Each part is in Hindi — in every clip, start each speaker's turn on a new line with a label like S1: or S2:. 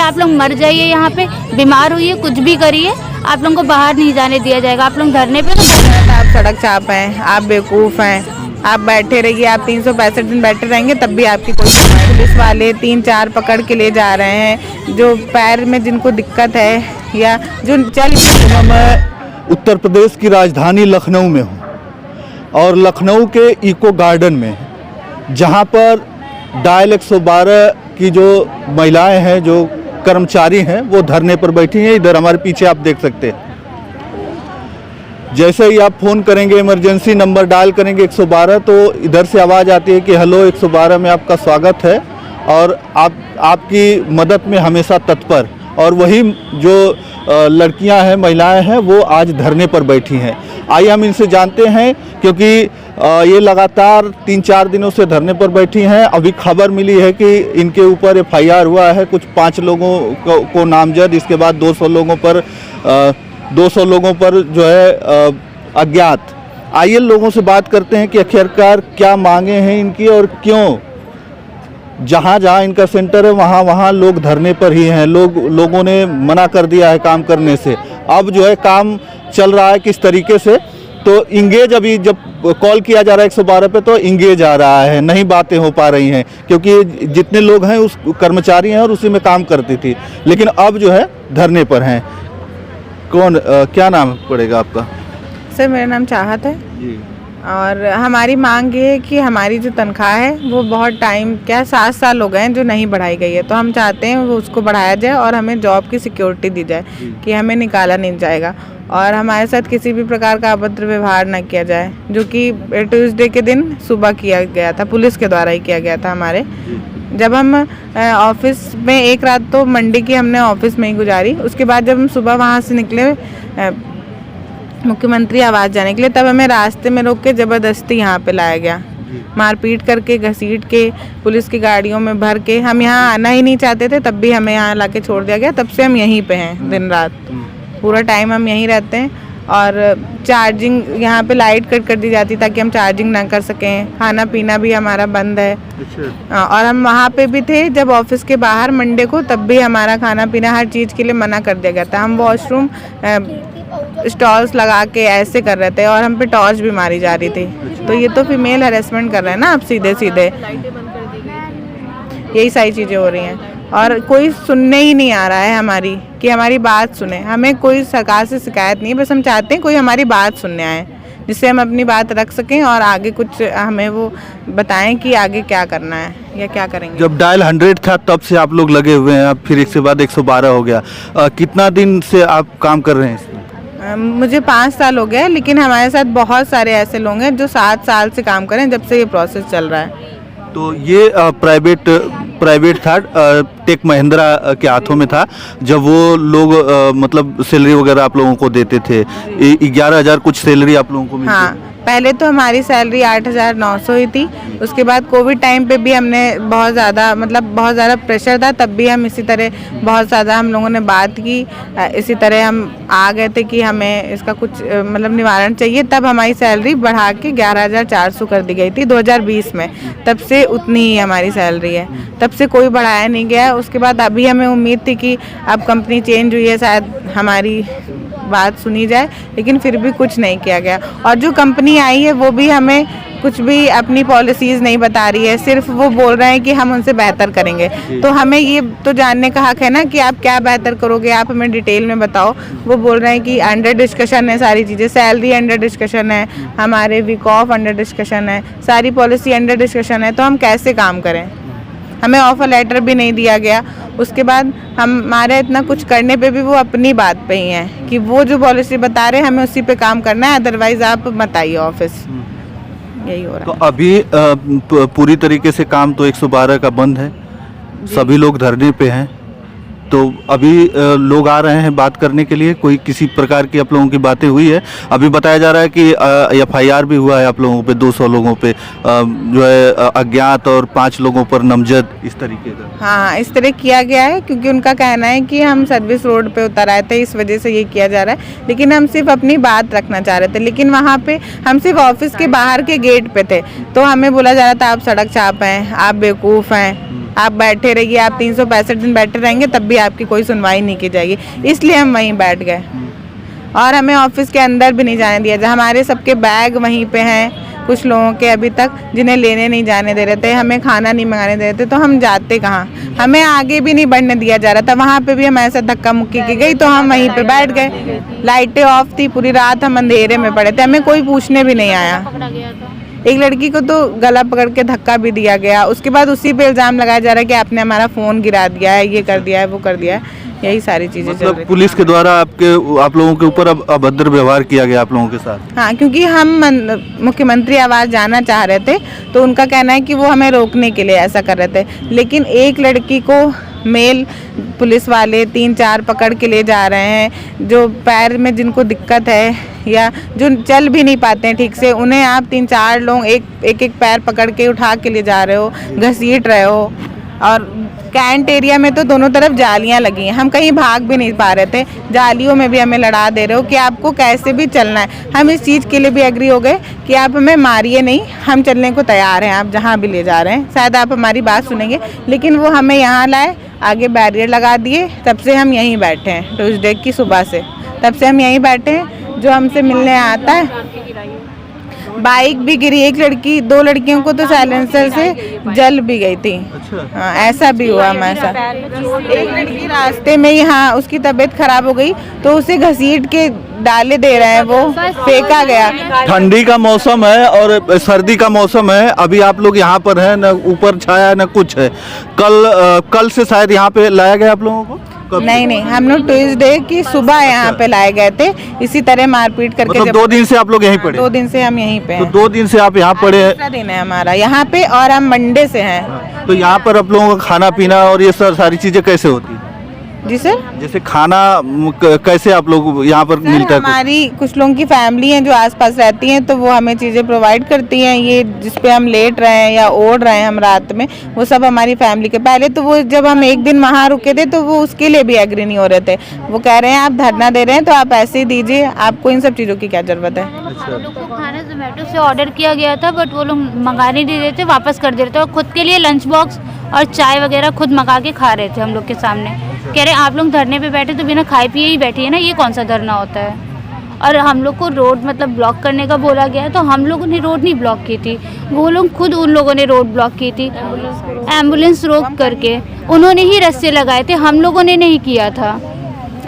S1: आप लोग मर जाइए, यहाँ पे बीमार होइए, कुछ भी करिए, आप लोगों को बाहर नहीं जाने दिया जाएगा। आप लोग धरने पे
S2: आप सड़क चाप हैं, आप बेवकूफ़ हैं, आप बैठे रहिए, आप 365 दिन बैठे रहेंगे तब भी आपकी कोई सुनवाई। पुलिस वाले 3-4 पकड़ के ले जा रहे हैं, जो पैर में जिनको दिक्कत है या जो चल।
S3: मैं उत्तर प्रदेश की राजधानी लखनऊ में हूँ और लखनऊ के इको गार्डन में, जहाँ पर डायल 112 की जो महिलाएं हैं, जो कर्मचारी हैं, वो धरने पर बैठी हैं। इधर हमारे पीछे आप देख सकते हैं। जैसे ही आप फ़ोन करेंगे, इमरजेंसी नंबर डायल करेंगे 112, तो इधर से आवाज़ आती है कि हेलो 112 में आपका स्वागत है और आपकी मदद में हमेशा तत्पर। और वही जो लड़कियां हैं, महिलाएं हैं, वो आज धरने पर बैठी हैं। आइए हम इनसे जानते हैं, क्योंकि ये लगातार 3-4 दिनों से धरने पर बैठी हैं। अभी खबर मिली है कि इनके ऊपर FIR हुआ है, कुछ 5 लोगों को नामजद, इसके बाद 200 लोगों पर जो है अज्ञात। आइए लोगों से बात करते हैं कि आखिरकार क्या मांगे हैं इनकी और क्यों जहाँ जहाँ इनका सेंटर है वहाँ लोग धरने पर ही हैं। लोगों ने मना कर दिया है काम करने से। अब जो है काम चल रहा है किस तरीके से, तो इंगेज, अभी जब कॉल किया जा रहा है 112 पे तो इंगेज आ रहा है, नहीं बातें हो पा रही हैं, क्योंकि जितने लोग हैं उस कर्मचारी हैं और उसी में काम करती थी, लेकिन अब जो है धरने पर हैं। क्या नाम पड़ेगा आपका?
S2: सर मेरा नाम चाहत है
S3: जी।
S2: और हमारी मांग ये है कि हमारी जो तनख्वाह है वो बहुत टाइम 7 साल हो गए हैं जो नहीं बढ़ाई गई है, तो हम चाहते हैं वो उसको बढ़ाया जाए और हमें जॉब की सिक्योरिटी दी जाए कि हमें निकाला नहीं जाएगा और हमारे साथ किसी भी प्रकार का अभद्र व्यवहार ना किया जाए, जो कि ट्यूसडे के दिन सुबह किया गया था, पुलिस के द्वारा ही किया गया था हमारे। जब हम ऑफिस में एक रात तो मंडे की हमने ऑफिस में ही गुजारी, उसके बाद जब हम सुबह वहाँ से निकले मुख्यमंत्री आवास जाने के लिए, तब हमें रास्ते में रोक के ज़बरदस्ती यहाँ पे लाया गया, मारपीट करके, घसीट के, पुलिस की गाड़ियों में भर के। हम यहाँ आना ही नहीं चाहते थे, तब भी हमें यहाँ लाके छोड़ दिया गया। तब से हम यहीं पे हैं, दिन रात पूरा टाइम हम यहीं रहते हैं। और चार्जिंग यहाँ पे लाइट कट कर दी जाती ताकि हम चार्जिंग ना कर सकें, खाना पीना भी हमारा बंद है। और हम वहाँ पे भी थे जब ऑफिस के बाहर मंडे को, तब भी हमारा खाना पीना हर चीज़ के लिए मना कर दिया गया था। हम वॉशरूम स्टॉल्स लगा के ऐसे कर रहे थे और हम पे टॉर्च भी मारी जा रही थी। तो ये तो फीमेल हैरेसमेंट कर रहे हैं ना आप, सीधे सीधे यही सारी चीज़ें हो रही हैं और कोई सुनने ही नहीं आ रहा है हमारी, कि हमारी बात सुने। हमें कोई सरकार से शिकायत नहीं, बस हम चाहते हैं कोई हमारी बात सुनने आए, जिससे हम अपनी बात रख सकें और आगे कुछ हमें वो बताएं कि आगे क्या करना है या क्या करेंगे।
S3: जब डायल 100 था तब से आप लोग लगे हुए हैं, अब फिर इसके बाद 112 हो गया। कितना दिन से आप काम कर रहे हैं इसमें?
S2: मुझे 5 साल हो गए, लेकिन हमारे साथ बहुत सारे ऐसे लोग हैं जो 7 साल से काम कर रहे हैं, जब से ये प्रोसेस चल रहा है।
S3: तो ये प्राइवेट था, टेक महिंद्रा के हाथों में था, जब वो लोग मतलब सैलरी वगैरह आप लोगों को देते थे, 11,000 कुछ सैलरी आप लोगों को मिलती?
S2: हाँ, पहले तो हमारी सैलरी 8,900 ही थी। उसके बाद कोविड टाइम पे भी हमने बहुत ज़्यादा प्रेशर था, तब भी हम इसी तरह बहुत ज़्यादा हम लोगों ने बात की, इसी तरह हम आ गए थे कि हमें इसका कुछ निवारण चाहिए। तब हमारी सैलरी बढ़ा के 11,400 कर दी गई थी 2020 में, तब से उतनी ही हमारी सैलरी है, तब से कोई बढ़ाया नहीं गया। उसके बाद अभी हमें उम्मीद थी कि अब कंपनी चेंज हुई है, शायद हमारी बात सुनी जाए, लेकिन फिर भी कुछ नहीं किया गया। और जो कंपनी आई है वो भी हमें कुछ भी अपनी पॉलिसीज़ नहीं बता रही है, सिर्फ वो बोल रहे हैं कि हम उनसे बेहतर करेंगे। तो हमें ये तो जानने का हक है ना कि आप क्या बेहतर करोगे, आप हमें डिटेल में बताओ। वो बोल रहे हैं कि अंडर डिस्कशन है सारी चीज़ें, सैलरी अंडर डिस्कशन है, हमारे वीक ऑफ अंडर डिस्कशन है, सारी पॉलिसी अंडर डिस्कशन है, तो हम कैसे काम करें? हमें ऑफर लेटर भी नहीं दिया गया। उसके बाद हमारे इतना कुछ करने पे भी वो अपनी बात पे ही हैं कि वो जो पॉलिसी बता रहे हैं हमें उसी पे काम करना है, अदरवाइज आप मत आइए ऑफिस। यही हो रहा है।
S3: तो अभी पूरी तरीके से काम तो 112 का बंद है, सभी लोग धरने पे हैं, तो अभी लोग आ रहे हैं बात करने के लिए? कोई किसी प्रकार की आप लोगों की बातें हुई है? अभी बताया जा रहा है कि FIR भी हुआ है आप लोगों पे, 200 लोगों पे जो है अज्ञात और 5 लोगों पर नामजद, इस तरीके का।
S2: हाँ, इस तरह किया गया है, क्योंकि उनका कहना है कि हम सर्विस रोड पे उतर आए थे, इस वजह से ये किया जा रहा है। लेकिन हम सिर्फ अपनी बात रखना चाह रहे थे, लेकिन वहाँ पे हम सिर्फ ऑफिस के बाहर के गेट पे थे, तो हमें बोला जा रहा था आप सड़क चाप हैं, आप बेवकूफ़ हैं, आप बैठे रहिए, आप 365 दिन बैठे रहेंगे तब भी आपकी कोई सुनवाई नहीं की जाएगी। इसलिए हम वहीं बैठ गए और हमें ऑफिस के अंदर भी नहीं जाने दिया। हमारे सबके बैग वहीं पे हैं, कुछ लोगों के अभी तक जिन्हें लेने नहीं जाने दे रहे थे, हमें खाना नहीं मंगाने दे रहे थे, तो हम जाते कहाँ, हमें आगे भी नहीं बढ़ने दिया जा रहा था। वहाँ पे भी हम ऐसा धक्का मुक्की की गई तो हम वहीं पे बैठ गए। लाइटें ऑफ थी, पूरी रात हम अंधेरे में पड़े थे, हमें कोई पूछने भी नहीं आया। एक लड़की को तो गला पकड़ के धक्का भी दिया गया। उसके बाद उसी पे इल्जाम लगाया जा रहा है कि आपने हमारा फ़ोन गिरा दिया है, ये कर दिया है, वो कर दिया है। यही सारी चीज़ें चल रही
S3: मतलब पुलिस के द्वारा आप लोगों के ऊपर अब अभद्र व्यवहार किया गया आप लोगों के साथ?
S2: हाँ, क्योंकि हम मुख्यमंत्री आवास जाना चाह रहे थे तो उनका कहना है कि वो हमें रोकने के लिए ऐसा कर रहे थे, लेकिन एक लड़की को मेल पुलिस वाले 3-4 पकड़ के ले जा रहे हैं। जो पैर में जिनको दिक्कत है या जो चल भी नहीं पाते हैं ठीक से, उन्हें आप 3-4 लोग एक पैर पकड़ के उठा के ले जा रहे हो, घसीट रहे हो। और कैंट एरिया में तो दोनों तरफ जालियां लगी हैं, हम कहीं भाग भी नहीं पा रहे थे, जालियों में भी हमें लड़ा दे रहे हो कि आपको कैसे भी चलना है। हम इस चीज़ के लिए भी एग्री हो गए कि आप हमें मारिए नहीं, हम चलने को तैयार हैं, आप जहां भी ले जा रहे हैं, शायद आप हमारी बात सुनेंगे। लेकिन वो हमें यहाँ लाए, आगे बैरियर लगा दिए, तब से हम यहीं बैठे हैं। ट्यूसडे की सुबह से तब से हम यहीं बैठे हैं। जो हमसे मिलने आता है, बाइक भी गिरी, एक लड़की, 2 लड़कियों को तो साइलेंसर से जल भी गई थी। हाँ, ऐसा भी हुआ हमारे साथ। एक लड़की रास्ते में ही, हाँ, उसकी तबीयत खराब हो गई तो उसे घसीट के डाले दे रहे हैं, वो फेंका गया।
S3: ठंडी का मौसम है और सर्दी का मौसम है, अभी आप लोग यहाँ पर हैं, न ऊपर छाया न कुछ है। कल से शायद यहाँ पे लाया गया आप लोगों को?
S2: नहीं, हम लोग ट्यूसडे की सुबह यहाँ पे लाए गए थे, इसी तरह मारपीट करके।
S3: मतलब 2 दिन से आप लोग यहीं पड़े?
S2: 2 दिन से हम यहीं पे हैं।
S3: तो 2 दिन से आप यहाँ पड़े हैं?
S2: दूसरा दिन है हमारा यहाँ पे और हम मंडे से हैं।
S3: तो यहाँ पर आप लोगों का खाना पीना और ये सारी चीजें कैसे होती है?
S2: जी सर,
S3: जैसे खाना कैसे आप लोग यहाँ पर मिलता है?
S2: हमारी कुछ लोगों की फैमिली हैं जो आसपास रहती हैं, तो वो हमें चीज़ें प्रोवाइड करती हैं। ये जिस पे हम लेट रहे हैं या ओढ़ रहे हैं हम रात में, वो सब हमारी फैमिली के। पहले तो वो जब हम एक दिन वहाँ रुके थे तो वो उसके लिए भी एग्री नहीं हो रहे थे। वो कह रहे हैं आप धरना दे रहे हैं तो आप ऐसे ही दीजिए, आपको इन सब चीज़ों की क्या ज़रूरत है।
S1: हम लोग को खाना जोमेटो से ऑर्डर किया गया था, बट वो लोग मंगाने नहीं देते, वापस कर दे रहे थे। और खुद के लिए लंच बॉक्स और चाय वगैरह खुद मंगा के खा रहे थे हम लोग के सामने। कह रहे आप लोग धरने पे बैठे तो बिना खाए पिए ही बैठिए ना, ये कौन सा धरना होता है। और हम लोग को रोड मतलब ब्लॉक करने का बोला गया, तो हम लोगों ने रोड नहीं ब्लॉक की थी, वो लोग खुद, उन लोगों ने रोड ब्लॉक की थी। एम्बुलेंस रोक करके उन्होंने ही रस्से लगाए थे, हम लोगों ने नहीं किया था।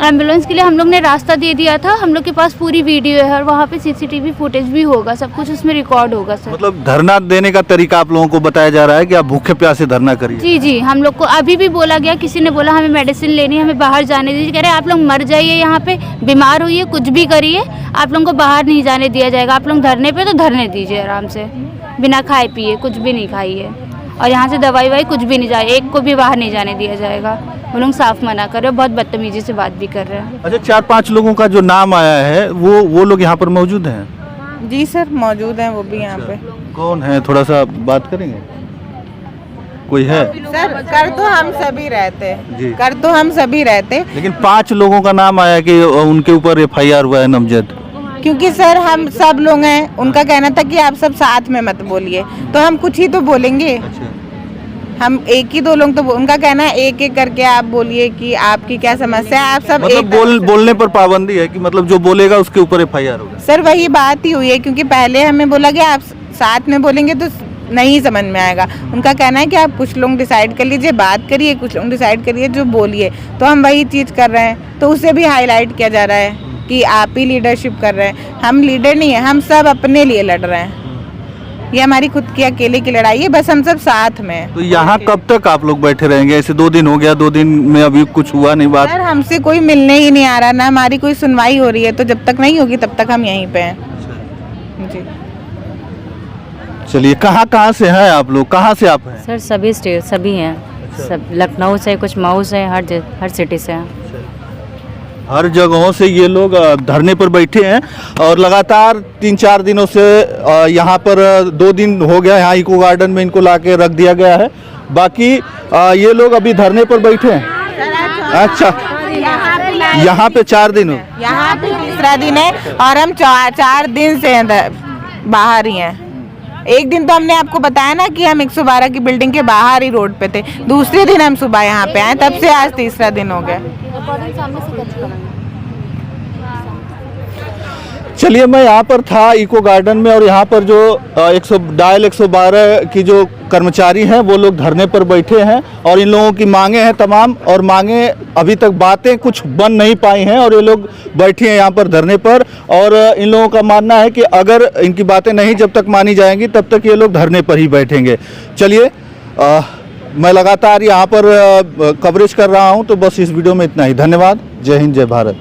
S1: एम्बुलेंस के लिए हम लोग ने रास्ता दे दिया था, हम लोग के पास पूरी वीडियो है और वहाँ पे CCTV फुटेज भी होगा, सब कुछ उसमें रिकॉर्ड होगा सर।
S3: मतलब धरना देने का तरीका आप लोगों को बताया जा रहा है कि आप भूखे प्यासे धरना करिए?
S1: जी, हम लोग को अभी भी बोला गया, किसी ने बोला हमें मेडिसिन लेनी है, हमें बाहर जाने दीजिए। कह रहे आप लोग मर जाइए, यहाँ पे बीमार होइए, कुछ भी करिए, आप लोगों को बाहर नहीं जाने दिया जाएगा। आप लोग धरने पे तो धरने दीजिए आराम से, बिना खाए पिए, कुछ भी नहीं खाइए, और यहाँ से दवाई वाई कुछ भी नहीं जाए, एक को भी बाहर नहीं जाने दिया जाएगा। वो लोग साफ मना कर रहे हैं, बहुत बदतमीजी से बात भी कर रहे हैं।
S3: अच्छा, 4-5 लोगों का जो नाम आया है वो लोग यहाँ पर मौजूद हैं?
S2: जी सर, मौजूद हैं वो भी यहाँ पे।
S3: कौन है, थोड़ा सा बात करेंगे? कोई है?
S2: सर, कर तो हम सभी रहते,
S3: जी,
S2: कर तो हम सभी रहते,
S3: लेकिन 5 लोगों का नाम आया कि उनके ऊपर FIR हुआ है नामजद।
S2: क्योंकि सर हम सब लोग हैं, उनका कहना था कि आप सब साथ में मत बोलिए, तो हम कुछ ही तो बोलेंगे। हम 1-2 लोग तो, उनका कहना है एक करके आप बोलिए कि आपकी क्या समस्या है, आप सब
S3: मतलब बोलने पर पाबंदी है कि मतलब जो बोलेगा उसके ऊपर FIR होगा?
S2: सर वही बात ही हुई है, क्योंकि पहले हमें बोला गया आप साथ में बोलेंगे तो नहीं समझ में आएगा। उनका कहना है कि आप कुछ लोग डिसाइड कर लीजिए, बात करिए, कुछ लोग डिसाइड करिए जो बोलिए, तो हम वही चीज़ कर रहे हैं। तो उसे भी हाईलाइट किया जा रहा है कि आप ही लीडरशिप कर रहे हैं, हम लीडर नहीं है, हम सब अपने लिए लड़ रहे हैं। ये हमारी खुद की अकेले की लड़ाई है, बस हम सब साथ में हैं।
S3: तो यहाँ कब तक आप लोग बैठे रहेंगे? ऐसे 2 दिन हो गया, 2 दिन में अभी कुछ हुआ नहीं बात?
S2: सर हमसे कोई मिलने ही नहीं आ रहा, ना हमारी कोई सुनवाई हो रही है, तो जब तक नहीं होगी तब तक हम यहीं पे हैं। जी,
S3: चलिए, कहाँ से हैं आप लोग, कहाँ से आप हैं?
S4: सर सभी स्टेट सभी हैं। सब लखनऊ से, कुछ मऊ से, हर सिटी से हैं।
S3: हर जगहों से ये लोग धरने पर बैठे हैं और लगातार 3-4 दिनों से यहाँ पर 2 दिन हो गया, यहाँ इको गार्डन में इनको ला के रख दिया गया है। बाकी ये लोग अभी धरने पर बैठे हैं। अच्छा, यहाँ पे 4 दिन हो,
S2: यहाँ पे तीसरा दिन है और हम 4 दिन से बाहर ही हैं। एक दिन तो हमने आपको बताया ना कि हम 112 की बिल्डिंग के बाहर ही रोड पे थे, दूसरे दिन हम सुबह यहाँ पे आए, तब से आज तीसरा दिन हो गया।
S3: चलिए, मैं यहाँ पर था इको गार्डन में और यहाँ पर जो 112 की जो कर्मचारी हैं वो लोग धरने पर बैठे हैं और इन लोगों की मांगे हैं तमाम, और मांगे अभी तक बातें कुछ बन नहीं पाई हैं और ये लोग बैठे हैं यहाँ पर धरने पर। और इन लोगों का मानना है कि अगर इनकी बातें नहीं जब तक मानी जाएंगी तब तक ये लोग धरने पर ही बैठेंगे। चलिए, मैं लगातार यहाँ पर कवरेज कर रहा हूँ, तो बस इस वीडियो में इतना ही। धन्यवाद। जय हिंद, जय भारत।